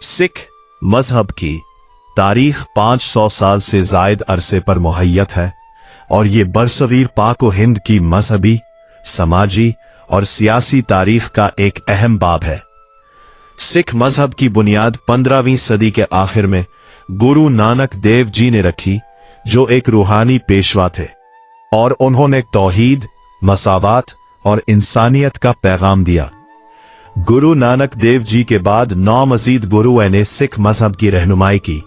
सिख मजहब की तारीख 500 साल से जायद अरसे पर मुहैयत है और ये बरसगीर पाक व हिंद की मजहबी, समाजी और सियासी तारीख का एक अहम बाब है। सिख मजहब की बुनियाद 15वीं सदी के आखिर में गुरु नानक देव जी ने रखी, जो एक रूहानी पेशवा थे और उन्होंने तौहीद, मसावात और इंसानियत का पैगाम दिया। गुरु नानक देव जी के बाद 9 मजीद गुरुओं ने सिख मजहब की रहनुमाई की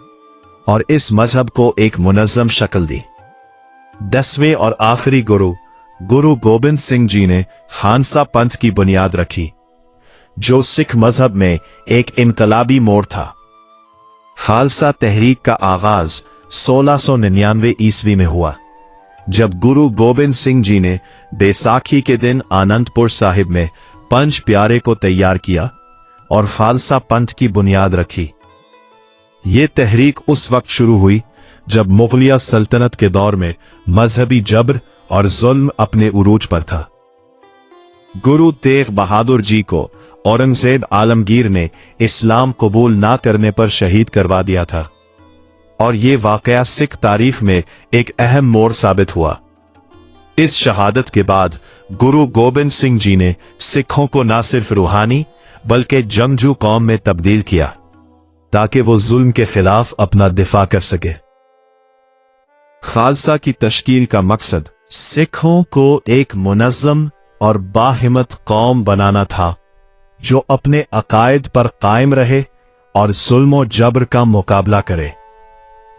और इस मजहब को एक मुनज़्ज़म शक्ल दी। 10वें और आखिरी गुरु गोबिंद सिंह जी ने खालसा पंथ की बुनियाद रखी, जो सिख मजहब में एक इनकलाबी मोड़ था। खालसा तहरीक का आगाज 1699 ईस्वी में हुआ, जब गुरु गोबिंद सिंह जी ने बैसाखी के दिन आनंदपुर साहिब में पंज प्यारे को तैयार किया और खालसा पंथ की बुनियाद रखी। ये तहरीक उस वक्त शुरू हुई जब मुगलिया सल्तनत के दौर में मजहबी जबर और जुल्म अपने उरूज पर था। गुरु तेग बहादुर जी को औरंगजेब आलमगीर ने इस्लाम कबूल ना करने पर शहीद करवा दिया था और ये वाकया सिख तारीख में एक अहम मोड़ साबित हुआ। इस शहादत के बाद गुरु गोबिंद सिंह जी ने सिखों को न सिर्फ रूहानी बल्कि जंगजू कौम में तब्दील किया, ताकि वो जुल्म के खिलाफ अपना दिफा कर सके। खालसा की तश्कील का मकसद सिखों को एक मुनज़्ज़म और बाहिम्मत कौम बनाना था, जो अपने अकायद पर कायम रहे और जुल्म और जबर का मुकाबला करे।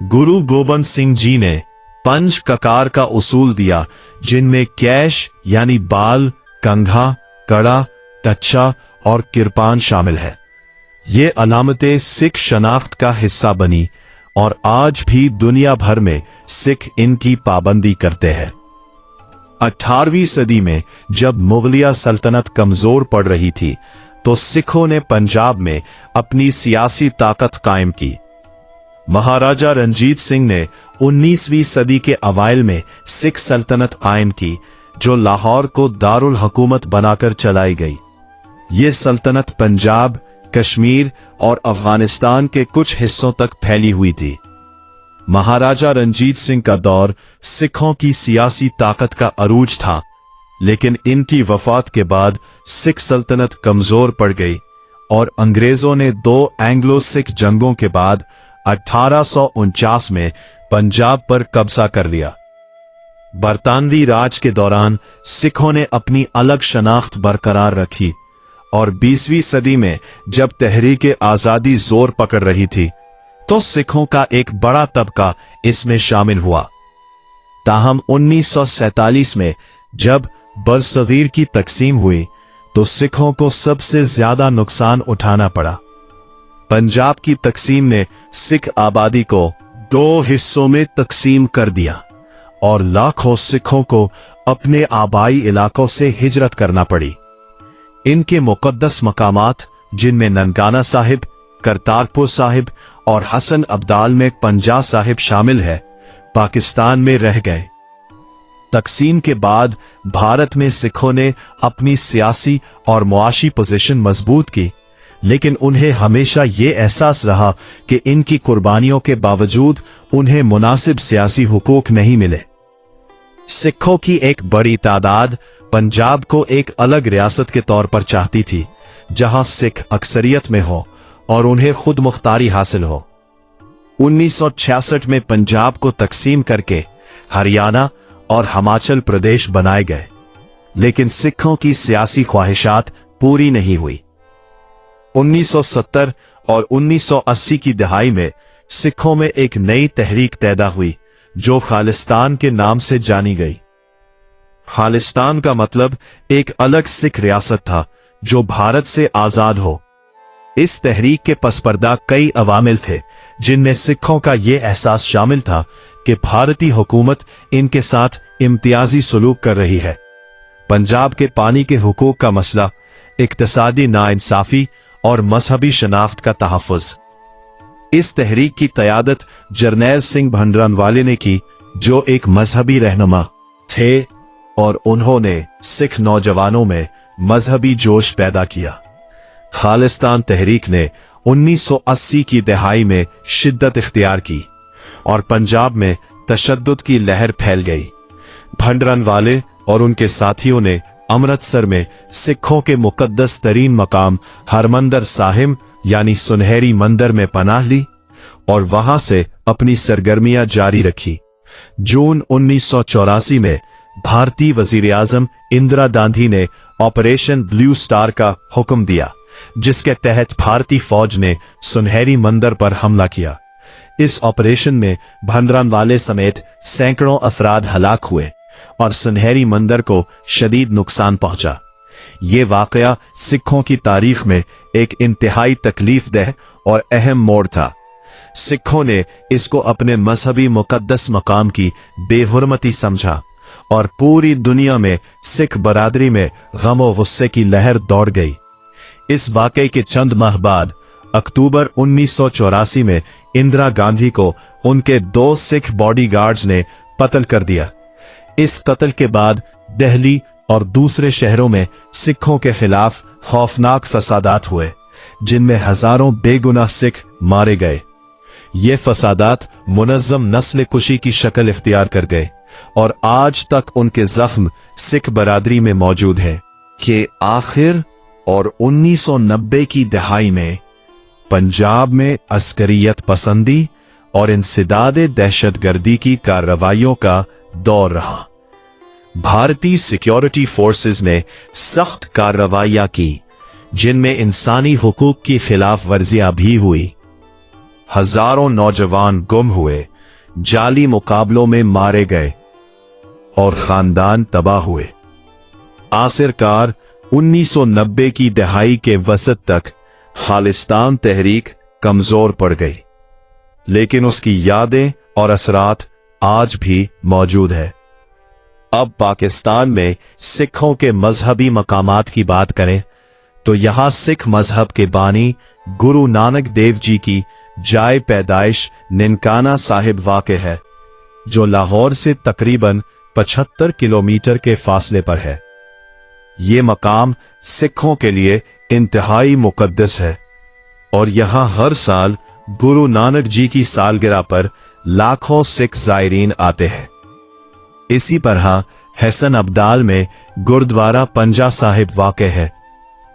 गुरु गोबिंद सिंह जी ने पंज ककार का उसूल दिया, जिनमें कैश यानी बाल, कंघा, कड़ा, तच्छा और किरपान शामिल है। ये अलामतें सिख शनाख्त का हिस्सा बनी और आज भी दुनिया भर में सिख इनकी पाबंदी करते हैं। 18वीं सदी में जब मुगलिया सल्तनत कमजोर पड़ रही थी, तो सिखों ने पंजाब में अपनी सियासी ताकत कायम की। महाराजा रणजीत सिंह ने 19वीं सदी के अवाइल में सिख सल्तनत कायम की, जो लाहौर को दारुल हुकूमत बनाकर चलाई गई। ये सल्तनत पंजाब, कश्मीर और अफगानिस्तान के कुछ हिस्सों तक फैली हुई थी। महाराजा रणजीत सिंह का दौर सिखों की सियासी ताकत का अरूज था, लेकिन इनकी वफात के बाद सिख सल्तनत कमजोर पड़ गई और अंग्रेजों ने 2 एंग्लो सिख जंगों के बाद 1849 में पंजाब पर कब्जा कर लिया। बरतानवी राज के दौरान सिखों ने अपनी अलग शनाख्त बरकरार रखी और 20वीं सदी में जब तहरीक आजादी जोर पकड़ रही थी, तो सिखों का एक बड़ा तबका इसमें शामिल हुआ। ताहम 1947 में जब बरसगीर की तकसीम हुई, तो सिखों को सबसे ज्यादा नुकसान उठाना पड़ा। पंजाब की तकसीम ने सिख आबादी को 2 हिस्सों में तकसीम कर दिया और लाखों सिखों को अपने आबाई इलाकों से हिजरत करना पड़ी। इनके मुकद्दस मकामात, जिनमें ननकाना साहिब, करतारपुर साहिब और हसन अब्दाल में पंजा साहिब शामिल है, पाकिस्तान में रह गए। तकसीम के बाद भारत में सिखों ने अपनी सियासी और मुआशी पोजीशन मजबूत की, लेकिन उन्हें हमेशा ये एहसास रहा कि इनकी कुर्बानियों के बावजूद उन्हें मुनासिब सियासी हुकूक नहीं मिले। सिखों की एक बड़ी तादाद पंजाब को एक अलग रियासत के तौर पर चाहती थी, जहां सिख अक्सरियत में हो और उन्हें खुद मुख्तारी हासिल हो। 1966 में पंजाब को तकसीम करके हरियाणा और हिमाचल प्रदेश बनाए गए, लेकिन सिखों की सियासी ख्वाहिशात पूरी नहीं हुई। 1970 और 1980 की दहाई में सिखों में एक नई तहरीक पैदा हुई, जो खालिस्तान के नाम से जानी गई। खालिस्तान का मतलब एक अलग सिख रियासत था, जो भारत से आजाद हो। इस तहरीक के पसपर्दा कई अवामिल थे, जिनमें सिखों का यह एहसास शामिल था कि भारतीय हुकूमत इनके साथ इम्तियाजी सलूक कर रही है। पंजाब के पानी के हुकूक का मसला, इक्तिसादी नाइंसाफी और मजहबी शनाख्त का तहफ़्फ़ुज़। इस तहरीक की क़यादत जरनैल सिंह भंडरांवाले ने की, जो एक मजहबी रहनुमा थे और उन्होंने सिख नौजवानों में मजहबी जोश पैदा किया। खालिस्तान तहरीक ने 1980 की दहाई में शिद्दत इख्तियार की और पंजाब में तशद्दुद की लहर फैल गई। भंडरनवाले और उनके साथियों ने अमृतसर में सिखों के मुकद्दस तरीन मकाम हरमंदर साहिब यानी सुनहरी मंदिर में पनाह ली और वहां से अपनी सरगर्मियां जारी रखी। जून 1984 में भारतीय वजीर आजम इंदिरा गांधी ने ऑपरेशन ब्लू स्टार का हुक्म दिया, जिसके तहत भारतीय फौज ने सुनहरी मंदिर पर हमला किया। इस ऑपरेशन में भंडरनवाले समेत सैकड़ों अफराद हलाक हुए और सुनहरी मंदिर को शदीद नुकसान पहुंचा। ये वाकया सिखों की तारीख में एक इंतहाई तकलीफदेह और अहम मोड़ था। सिखों ने इसको अपने मजहबी मुकद्दस मकाम की बेहुरमती समझा और पूरी दुनिया में सिख बरादरी में गम और गुस्से की लहर दौड़ गई। इस वाकये के चंद माह बाद अक्टूबर 1984 में इंदिरा गांधी को उनके 2 सिख बॉडीगार्ड्स ने कत्ल कर दिया। इस कत्ल के बाद दिल्ली और दूसरे शहरों में सिखों के खिलाफ खौफनाक फसादात हुए, जिनमें हजारों बेगुनाह सिख मारे गए। ये फसादात मुनज़्ज़म नस्ल कुशी की शक्ल इख्तियार कर गए और आज तक उनके जख्म सिख बरादरी में मौजूद हैं। कि आखिर और 1990 की दहाई में पंजाब में अस्करियत पसंदी और इंसदादे दहशतगर्दी की कार्रवाइयों का दौर रहा। भारतीय सिक्योरिटी फोर्सेस ने सख्त कार्रवाइयां की, जिनमें इंसानी हुकूक की खिलाफ वर्जियां भी हुई। हजारों नौजवान गुम हुए, जाली मुकाबलों में मारे गए और खानदान तबाह हुए। आखिरकार 1990 की दहाई के वसत तक खालिस्तान तहरीक कमजोर पड़ गई, लेकिन उसकी यादें और असरात आज भी मौजूद है। अब पाकिस्तान में सिखों के मजहबी मकामात की बात करें तो यहां सिख मजहब के बानी गुरु नानक देव जी की जाए पैदाइश ननकाना साहिब वाक़ है, जो लाहौर से तकरीबन 75 किलोमीटर के फासले पर है। ये मकाम सिखों के लिए इंतहाई मुकद्दस है और यहां हर साल गुरु नानक जी की सालगिरह पर लाखों सिख ज़ायरीन आते हैं। इसी तरह हसन अब्दाल में गुरुद्वारा पंजा साहिब वाक़ है,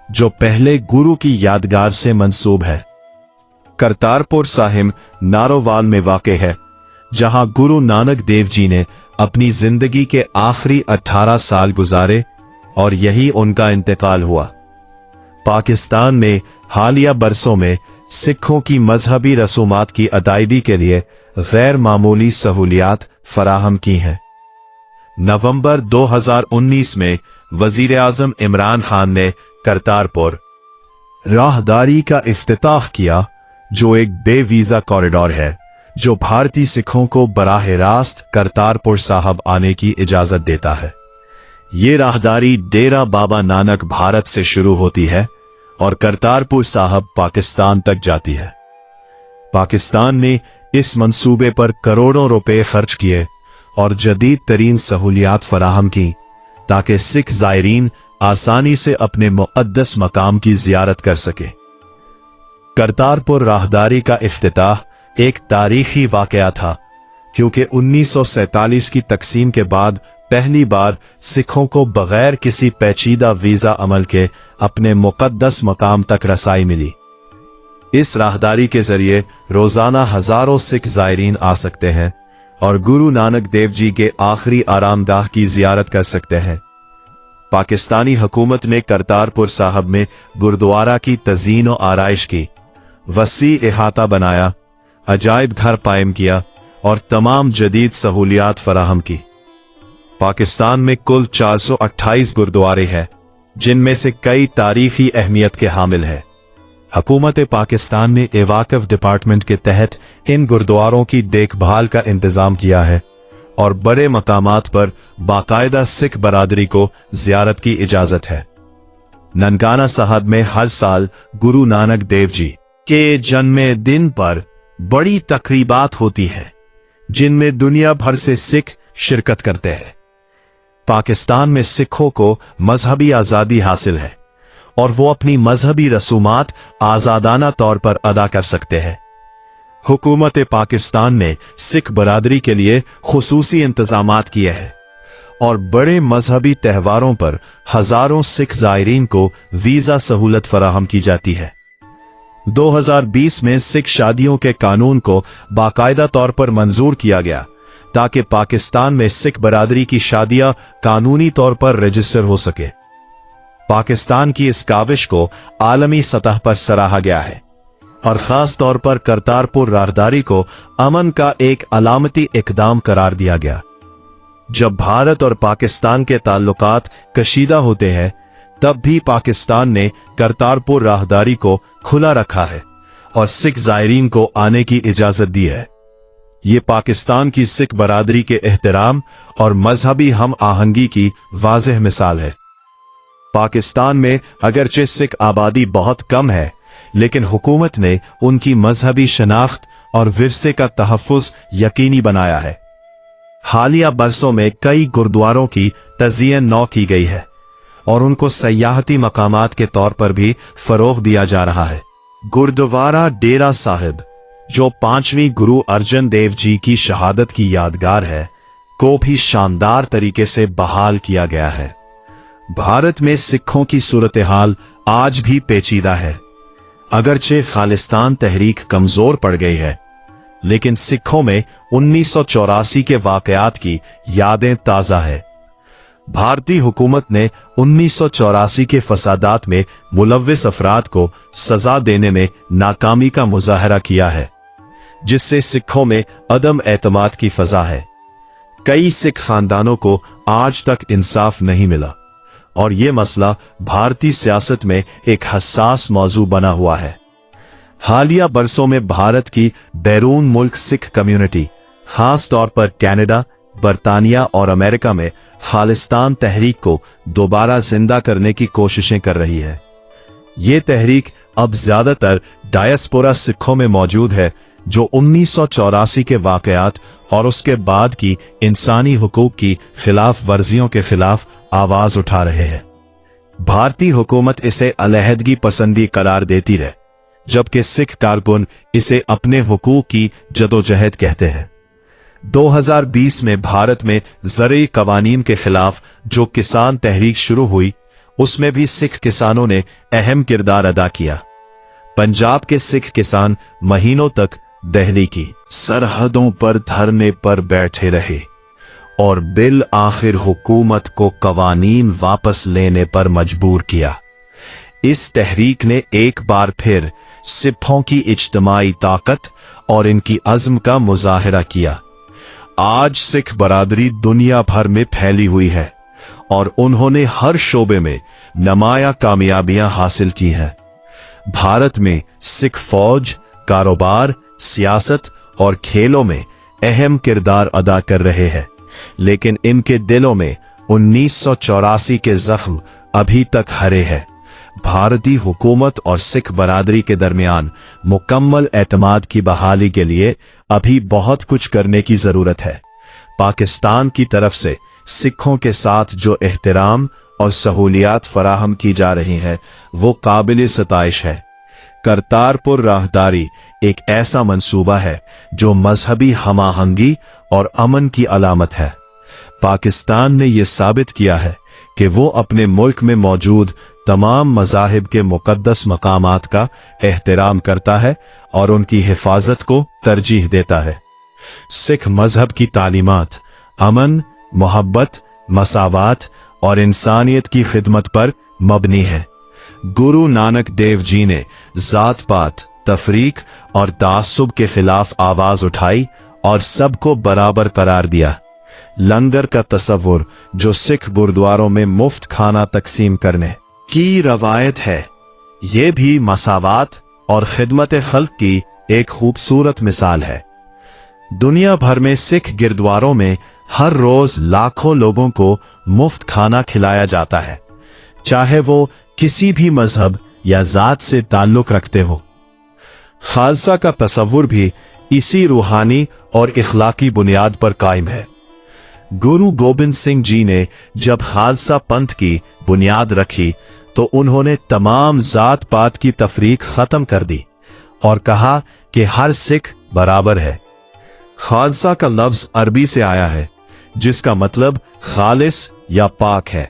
जो पहले गुरु की यादगार से मंसूब है। करतारपुर साहिब नारोवाल में वाक़ है, जहां गुरु नानक देव जी ने अपनी जिंदगी के आखिरी 18 साल गुजारे और यही उनका इंतकाल हुआ। पाकिस्तान में हालिया बरसों में सिखों की मजहबी रसूमात की अदायगी के लिए गैर मामूली सहूलियात फराहम की हैं। नवंबर 2019 में वजीर आजम इमरान खान ने करतारपुर राहदारी का इफ्तिताह किया, जो एक बेवीजा कॉरिडोर है जो भारतीय सिखों को बराह रास्त करतारपुर साहब आने की इजाजत देता है। ये राहदारी डेरा बाबा नानक भारत से शुरू होती है और करतारपुर साहब पाकिस्तान तक जाती है। पाकिस्तान ने इस मंसूबे पर करोड़ों रुपए खर्च किए और जदीद तरीन सहूलियात फराहम की, ताकि सिख ज़ायरीन आसानी से अपने मुक़द्दस मकाम की ज़ियारत कर सके। करतारपुर राहदारी का इफ्तिताह एक तारीखी वाक़या था, क्योंकि 1947 की तकसीम के बाद पहली बार सिखों को बगैर किसी पेचीदा वीजा अमल के अपने मुक़द्दस मकाम तक रसाई मिली। इस राहदारी के जरिए रोजाना हजारों सिख ज़ायरीन आ सकते हैं और गुरु नानक देव जी के आखिरी आरामगाह की जियारत कर सकते हैं। पाकिस्तानी हुकूमत ने करतारपुर साहब में गुरुद्वारा की तज़ीन और आराइश की, वसी इहाता बनाया, अजायब घर कायम किया और तमाम जदीद सहूलियात फराहम की। पाकिस्तान में कुल 428 गुरुद्वारे हैं, जिनमें से कई तारीखी अहमियत के हामिल हैं। हुकूमत पाकिस्तान ने एवाकफ डिपार्टमेंट के तहत इन गुरुद्वारों की देखभाल का इंतजाम किया है और बड़े मकामात पर बाकायदा सिख बरादरी को जियारत की इजाजत है। ननकाना साहब में हर साल गुरु नानक देव जी के जन्मदिन पर बड़ी तकरीबात होती हैं, जिनमें दुनिया भर से सिख शिरकत करते हैं। पाकिस्तान में सिखों को मजहबी आज़ादी हासिल है और वो अपनी मजहबी रसूमात आजादाना तौर पर अदा कर सकते हैं। हुकूमत पाकिस्तान ने सिख बरादरी के लिए खुसूसी इंतजामात किए हैं और बड़े मजहबी त्योहारों पर हजारों सिख ज़ायरीन को वीजा सहूलत फराहम की जाती है। 2020 में सिख शादियों के कानून को बाकायदा तौर पर मंजूर किया गया ताकि पाकिस्तान में सिख बरादरी की शादियां कानूनी तौर पर रजिस्टर हो सके। पाकिस्तान की इस काविश को आलमी सतह पर सराहा गया है और खास तौर पर करतारपुर राहदारी को अमन का एक अलामती इकदाम करार दिया गया। जब भारत और पाकिस्तान के ताल्लुकात कशीदा होते हैं, तब भी पाकिस्तान ने करतारपुर राहदारी को खुला रखा है और सिख ज़ायरीन को आने की इजाजत दी है। ये पाकिस्तान की सिख बरादरी के एहतराम और मजहबी हम आहंगी की वाज़ेह मिसाल है। पाकिस्तान में अगरचे सिख आबादी बहुत कम है, लेकिन हुकूमत ने उनकी मजहबी शनाख्त और विरसे का तहफ़्फ़ुज़ यकीनी बनाया है। हालिया बरसों में कई गुरुद्वारों की तज़यीन नौ की गई है और उनको सयाहती मकामात के तौर पर भी फरोग दिया जा रहा है। गुरुद्वारा डेरा साहिब, जो 5वीं गुरु अर्जन देव जी की शहादत की यादगार है, को भी शानदार तरीके से बहाल किया गया है। भारत में सिखों की सूरत हाल आज भी पेचीदा है। अगरचे खालिस्तान तहरीक कमजोर पड़ गई है, लेकिन सिखों में 1984 के वाकयात की यादें ताजा है। भारतीय हुकूमत ने 1984 के फसादात में मुलव्विस अफराद को सजा देने में नाकामी का मुजाहरा किया है, जिससे सिखों में अदम एतमाद की फजा है। कई सिख खानदानों को आज तक इंसाफ नहीं मिला और ये मसला भारतीय सियासत में एक हसास मौजू बना हुआ है। हालिया बरसों में भारत की बैरून मुल्क सिख कम्युनिटी, खास तौर पर कनाडा, बरतानिया और अमेरिका में खालिस्तान तहरीक को दोबारा जिंदा करने की कोशिशें कर रही है। ये तहरीक अब ज्यादातर डायस्पोरा सिखों में मौजूद है, जो 1984 के वाकयात और उसके बाद की इंसानी हुकूक की खिलाफ वर्जियों के खिलाफ आवाज उठा रहे हैं। भारतीय हुकूमत इसे अलहदगी पसंदी करार देती है, जबकि सिख कारकुन इसे अपने हुकूक की जदोजहद कहते हैं। 2020 में भारत में ज़रई कवानीन के खिलाफ जो किसान तहरीक शुरू हुई, उसमें भी सिख किसानों ने अहम किरदार अदा किया। पंजाब के सिख किसान महीनों तक दिल्ली की सरहदों पर धरने पर बैठे रहे और बिल आखिर हुकूमत को कवानीन वापस लेने पर मजबूर किया। इस तहरीक ने एक बार फिर सिखों की इज्तिमाई ताकत और इनकी अज़्म का मुजाहिरा किया। आज सिख बरादरी दुनिया भर में फैली हुई है और उन्होंने हर शोबे में नुमाया कामयाबियां हासिल की हैं। भारत में सिख फौज, कारोबार, सियासत और खेलों में अहम किरदार अदा कर रहे हैं, लेकिन इनके दिलों में 1984 के जख्म अभी तक हरे हैं। भारतीय हुकूमत और सिख बरादरी के दरमियान मुकम्मल एतमाद की बहाली के लिए अभी बहुत कुछ करने की जरूरत है। पाकिस्तान की तरफ से सिखों के साथ जो एहतराम और सहूलियात फराहम की जा रही हैं, वो काबिल सताइश है। करतारपुर राहदारी एक ऐसा मंसूबा है जो मजहबी हमाहंगी और अमन की अलामत है। पाकिस्तान ने यह साबित किया है कि वो अपने मुल्क में मौजूद तमाम मज़ाहिब के मुक़द्दस मकामात का एहतराम करता है और उनकी हिफाजत को तरजीह देता है। सिख मजहब की तालीमात अमन, मोहब्बत, मसावात और इंसानियत की खिदमत पर मबनी है। गुरु नानक देव जी ने जात पात, तफरीक और तासुब के खिलाफ आवाज उठाई और सबको बराबर करार दिया। लंगर का तसव्वुर, जो सिख गुरुद्वारों में मुफ्त खाना तकसीम करने की रवायत है, ये भी मसावात और खिदमत खल्क की एक खूबसूरत मिसाल है। दुनिया भर में सिख गुरुद्वारों में हर रोज लाखों लोगों को मुफ्त खाना खिलाया जाता है, चाहे वो किसी भी मजहब या जात से ताल्लुक रखते हो। खालसा का तसव्वुर भी इसी रूहानी और इखलाकी बुनियाद पर कायम है। गुरु गोबिंद सिंह जी ने जब खालसा पंथ की बुनियाद रखी, तो उन्होंने तमाम जात पात की तफरीक खत्म कर दी और कहा कि हर सिख बराबर है। खालसा का लफ्ज अरबी से आया है जिसका मतलब खालिस या पाक है।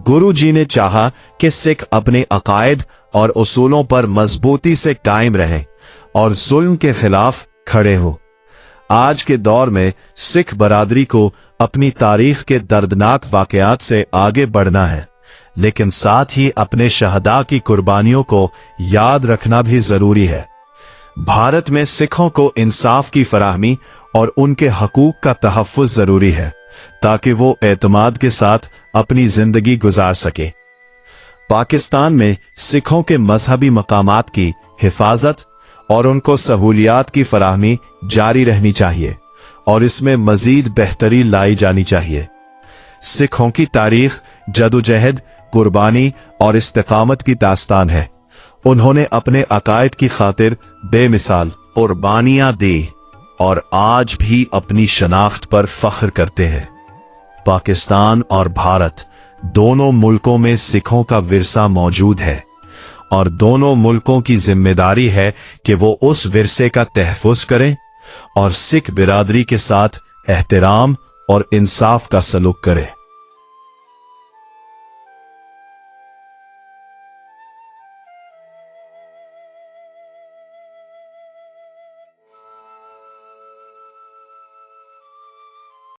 गुरु जी ने चाहा कि सिख अपने अकायद और उसूलों पर मजबूती से कायम रहें और जुल्म के खिलाफ खड़े हो। आज के दौर में सिख बरादरी को अपनी तारीख के दर्दनाक वाकयात से आगे बढ़ना है, लेकिन साथ ही अपने शहदा की कुर्बानियों को याद रखना भी जरूरी है। भारत में सिखों को इंसाफ की फराहमी और उनके हकूक का तहफ़्फ़ुज़ जरूरी है ताकि वो एतमाद के साथ अपनी जिंदगी गुजार सके। पाकिस्तान में सिखों के मजहबी मकामात की हिफाजत और उनको सहूलियात की फराहमी जारी रहनी चाहिए और इसमें मजीद बेहतरी लाई जानी चाहिए। सिखों की तारीख जदोजहद, कुर्बानी और इस्तिकामत की दास्तान है। उन्होंने अपने अकायद की खातिर बेमिसाल कुर्बानियां दी और आज भी अपनी शनाख्त पर फख्र करते हैं। पाकिस्तान और भारत दोनों मुल्कों में सिखों का विरसा मौजूद है और दोनों मुल्कों की जिम्मेदारी है कि वो उस विरसे का तहफ़्फ़ुज़ करें और सिख बिरादरी के साथ एहतराम और इंसाफ का सलूक करें।